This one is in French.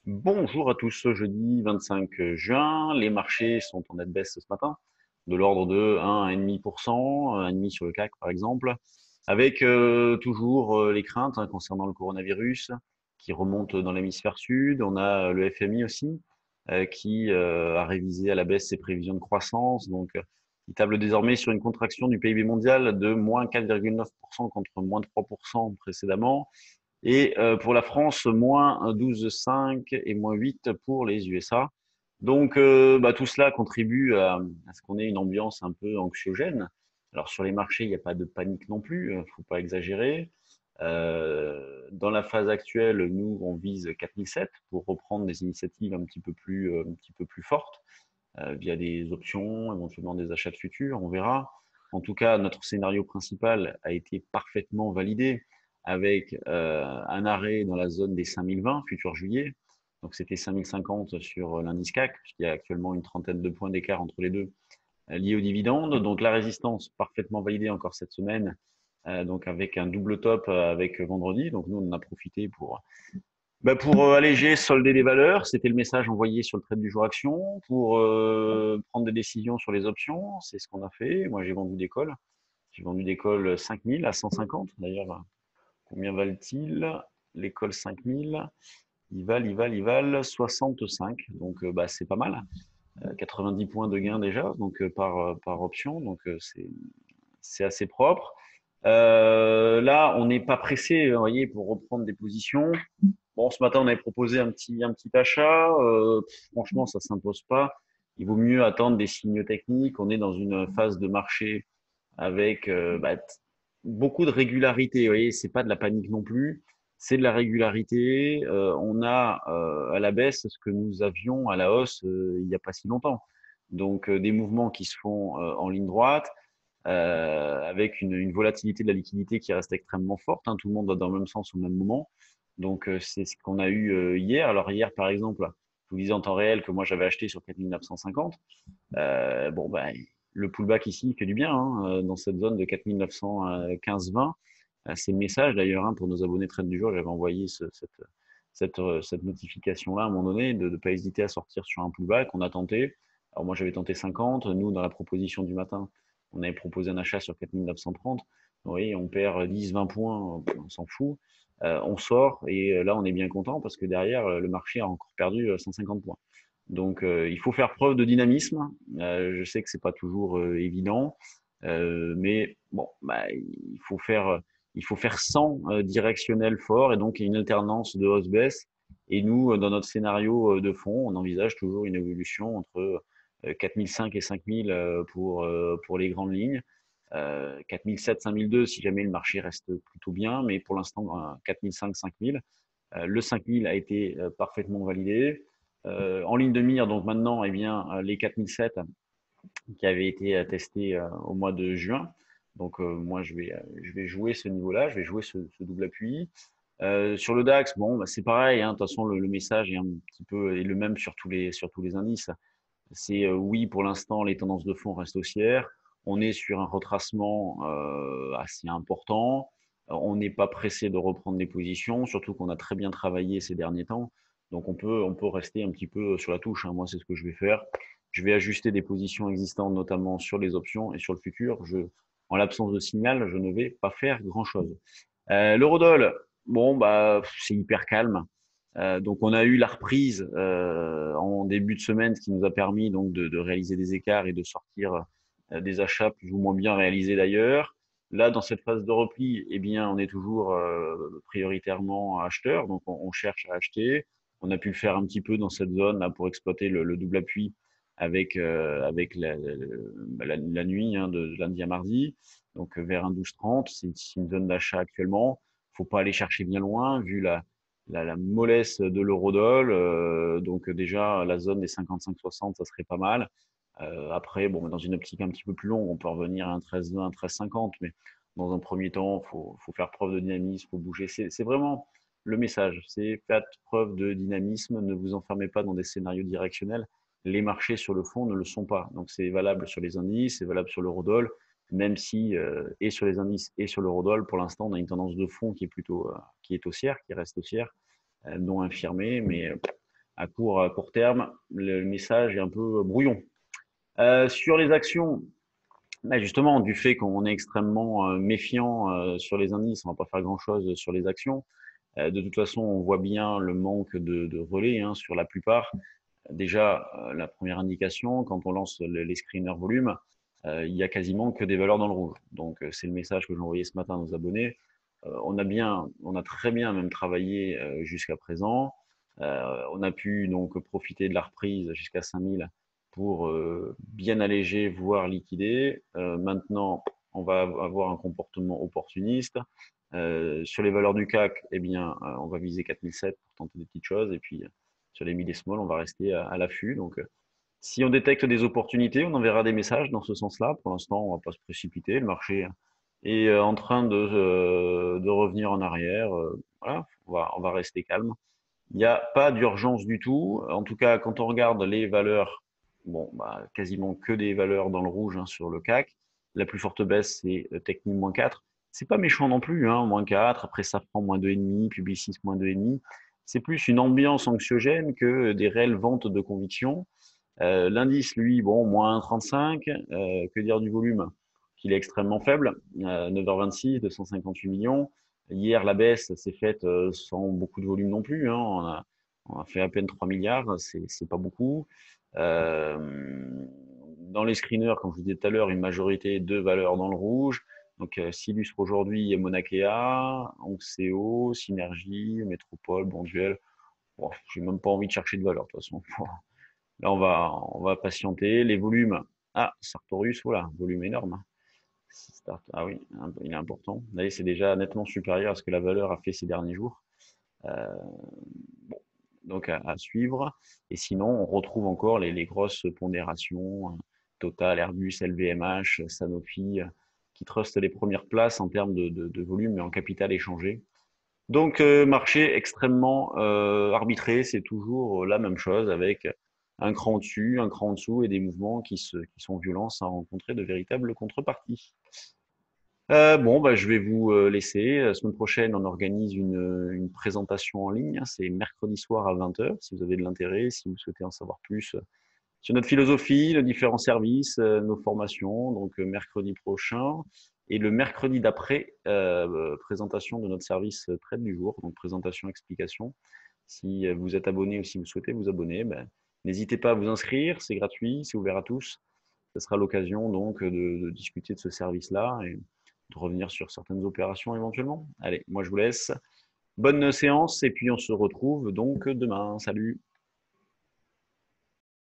Bonjour à tous, ce jeudi 25 juin, les marchés sont en nette baisse ce matin, de l'ordre de 1,5%, 1,5 sur le CAC par exemple, avec toujours les craintes concernant le coronavirus qui remontent dans l'hémisphère sud. On a le FMI aussi qui a révisé à la baisse ses prévisions de croissance, donc il table désormais sur une contraction du PIB mondial de moins 4,9% contre moins 3% précédemment. Et pour la France, moins 12,5 et moins 8 pour les USA. Donc tout cela contribue à ce qu'on ait une ambiance un peu anxiogène. Alors sur les marchés, il n'y a pas de panique non plus, il ne faut pas exagérer. Dans la phase actuelle, nous, on vise 4007 pour reprendre des initiatives un petit peu plus fortes via des options, éventuellement des achats de futurs, on verra. En tout cas, notre scénario principal a été parfaitement validé avec un arrêt dans la zone des 5020 futur juillet. Donc c'était 5050 sur l'indice CAC, puisqu'il y a actuellement une trentaine de points d'écart entre les deux liés aux dividendes. Donc la résistance parfaitement validée encore cette semaine, donc avec un double top avec vendredi. Donc nous on en a profité pour alléger, solder les valeurs, c'était le message envoyé sur le trade du jour action. Pour prendre des décisions sur les options, c'est ce qu'on a fait. Moi, j'ai vendu des calls. J'ai vendu des calls 5000 à 150. D'ailleurs, combien valent-ils? Les calls 5000, ils valent 65. Donc, c'est pas mal. 90 points de gain déjà, donc par option. Donc, c'est assez propre. Là, on n'est pas pressé, vous voyez, pour reprendre des positions. Bon, ce matin, on avait proposé un petit achat. Franchement, ça s'impose pas. Il vaut mieux attendre des signaux techniques. On est dans une phase de marché avec beaucoup de régularité. Vous voyez, c'est pas de la panique non plus. C'est de la régularité. On a à la baisse ce que nous avions à la hausse il n'y a pas si longtemps. Donc, des mouvements qui se font en ligne droite avec une volatilité de la liquidité qui reste extrêmement forte, hein. Tout le monde va dans le même sens au même moment. Donc, c'est ce qu'on a eu hier. Alors, hier, par exemple, je vous disais en temps réel que moi, j'avais acheté sur 4950. Le pullback ici fait du bien, hein, dans cette zone de 4915-20. C'est le message d'ailleurs, hein, pour nos abonnés trade du jour. J'avais envoyé cette notification-là à un moment donné de ne pas hésiter à sortir sur un pullback. On a tenté. Alors moi, j'avais tenté 50. Nous, dans la proposition du matin, on avait proposé un achat sur 4930. Oui, on perd 10-20 points, on s'en fout. On sort et là, on est bien content parce que derrière, le marché a encore perdu 150 points. Donc, il faut faire preuve de dynamisme. Je sais que c'est pas toujours évident, mais bon, il faut faire 100 directionnels forts et donc il y a une alternance de hausse-baisse. Et nous, dans notre scénario de fond, on envisage toujours une évolution entre 4005 et 5000 pour les grandes lignes. 4007, 5002 si jamais le marché reste plutôt bien, mais pour l'instant, 4005, 5000. Le 5000 a été parfaitement validé. En ligne de mire, donc maintenant, eh bien, les 4007 qui avaient été testés au mois de juin. Donc, moi, je vais jouer ce niveau-là, je vais jouer ce double appui. Sur le DAX, bon, c'est pareil, hein, de toute façon, le message est un petit peu est le même sur tous les indices. C'est oui, pour l'instant, les tendances de fond restent haussières. On est sur un retracement assez important. On n'est pas pressé de reprendre des positions, surtout qu'on a très bien travaillé ces derniers temps. Donc on peut rester un petit peu sur la touche, hein. Moi, c'est ce que je vais faire. Je vais ajuster des positions existantes, notamment sur les options et sur le futur. En l'absence de signal, je ne vais pas faire grand-chose. L'eurodoll, bon, c'est hyper calme. Donc on a eu la reprise en début de semaine, ce qui nous a permis donc de réaliser des écarts et de sortir des achats plus ou moins bien réalisés d'ailleurs. Là, dans cette phase de repli, eh bien, on est toujours prioritairement acheteur, donc on cherche à acheter. On a pu le faire un petit peu dans cette zone là pour exploiter le double appui avec la nuit, hein, de lundi à mardi, donc vers un 12,30. C'est une zone d'achat actuellement. Faut pas aller chercher bien loin vu la mollesse de l'eurodoll. Donc déjà, la zone des 55-60, ça serait pas mal. Après, bon, dans une optique un petit peu plus longue, on peut revenir à un 13,20, un 13,50, mais dans un premier temps, faut faire preuve de dynamisme, faut bouger. C'est vraiment le message. C'est faites preuve de dynamisme, ne vous enfermez pas dans des scénarios directionnels. Les marchés sur le fond ne le sont pas. Donc c'est valable sur les indices, c'est valable sur l'eurodoll, même si et sur les indices et sur l'eurodoll, pour l'instant, on a une tendance de fond qui est plutôt qui est haussière, qui reste haussière, non infirmée, mais à court terme, le message est un peu brouillon. Sur les actions, bah, justement, du fait qu'on est extrêmement méfiant sur les indices, on va pas faire grand-chose sur les actions. De toute façon, on voit bien le manque de relais hein, sur la plupart. Déjà, la première indication, quand on lance les screeners volume, il y a quasiment que des valeurs dans le rouge. Donc, c'est le message que j'ai envoyé ce matin à nos abonnés. On a très bien même travaillé jusqu'à présent. On a pu donc profiter de la reprise jusqu'à 5000 pour bien alléger, voire liquider. Maintenant, on va avoir un comportement opportuniste. Sur les valeurs du CAC, eh bien, on va viser 4007 pour tenter des petites choses. Et puis, sur les mid et small, on va rester à l'affût. Donc, si on détecte des opportunités, on enverra des messages dans ce sens-là. Pour l'instant, on ne va pas se précipiter. Le marché est en train de revenir en arrière. Voilà, on va rester calme. Il n'y a pas d'urgence du tout. En tout cas, quand on regarde les valeurs, bon, bah, quasiment que des valeurs dans le rouge hein, sur le CAC. La plus forte baisse, c'est Technip moins 4. C'est pas méchant non plus, hein, moins 4. Après, ça prend moins 2,5, Publicis moins 2,5. C'est plus une ambiance anxiogène que des réelles ventes de conviction. L'indice, lui, bon, moins 35. Que dire du volume? Qu'il est extrêmement faible. 9h26, 258 millions. Hier, la baisse s'est faite sans beaucoup de volume non plus. Hein. On a fait à peine 3 milliards, c'est pas beaucoup. Euh, Dans les screeners, comme je vous disais tout à l'heure, une majorité de valeurs dans le rouge. Donc, s'illustre aujourd'hui Monakea, Onxeo, Synergie, Métropole, Bonduel. Bon, j'ai même pas envie de chercher de valeur, de toute façon. Là, on va patienter. Les volumes. Ah, Sartorius, voilà, volume énorme. Ah oui, il est important. Vous voyez, c'est déjà nettement supérieur à ce que la valeur a fait ces derniers jours. Euh, bon, donc à suivre. Et sinon, on retrouve encore les grosses pondérations. Total, Airbus, LVMH, Sanofi, qui trustent les premières places en termes de volume et en capital échangé. Donc, marché extrêmement arbitré, c'est toujours la même chose avec un cran au-dessus, un cran en dessous et des mouvements qui sont violents sans rencontrer de véritables contreparties. Bon, bah, je vais vous laisser. La semaine prochaine, on organise une présentation en ligne. C'est mercredi soir à 20h. Si vous avez de l'intérêt, si vous souhaitez en savoir plus sur notre philosophie, nos différents services, nos formations. Donc, mercredi prochain. Et le mercredi d'après, présentation de notre service trade du jour. Donc, présentation, explication. Si vous êtes abonné ou si vous souhaitez vous abonner, ben, n'hésitez pas à vous inscrire. C'est gratuit, c'est ouvert à tous. Ce sera l'occasion donc de discuter de ce service-là et de revenir sur certaines opérations éventuellement. Allez, moi je vous laisse. Bonne séance et puis on se retrouve donc demain. Salut!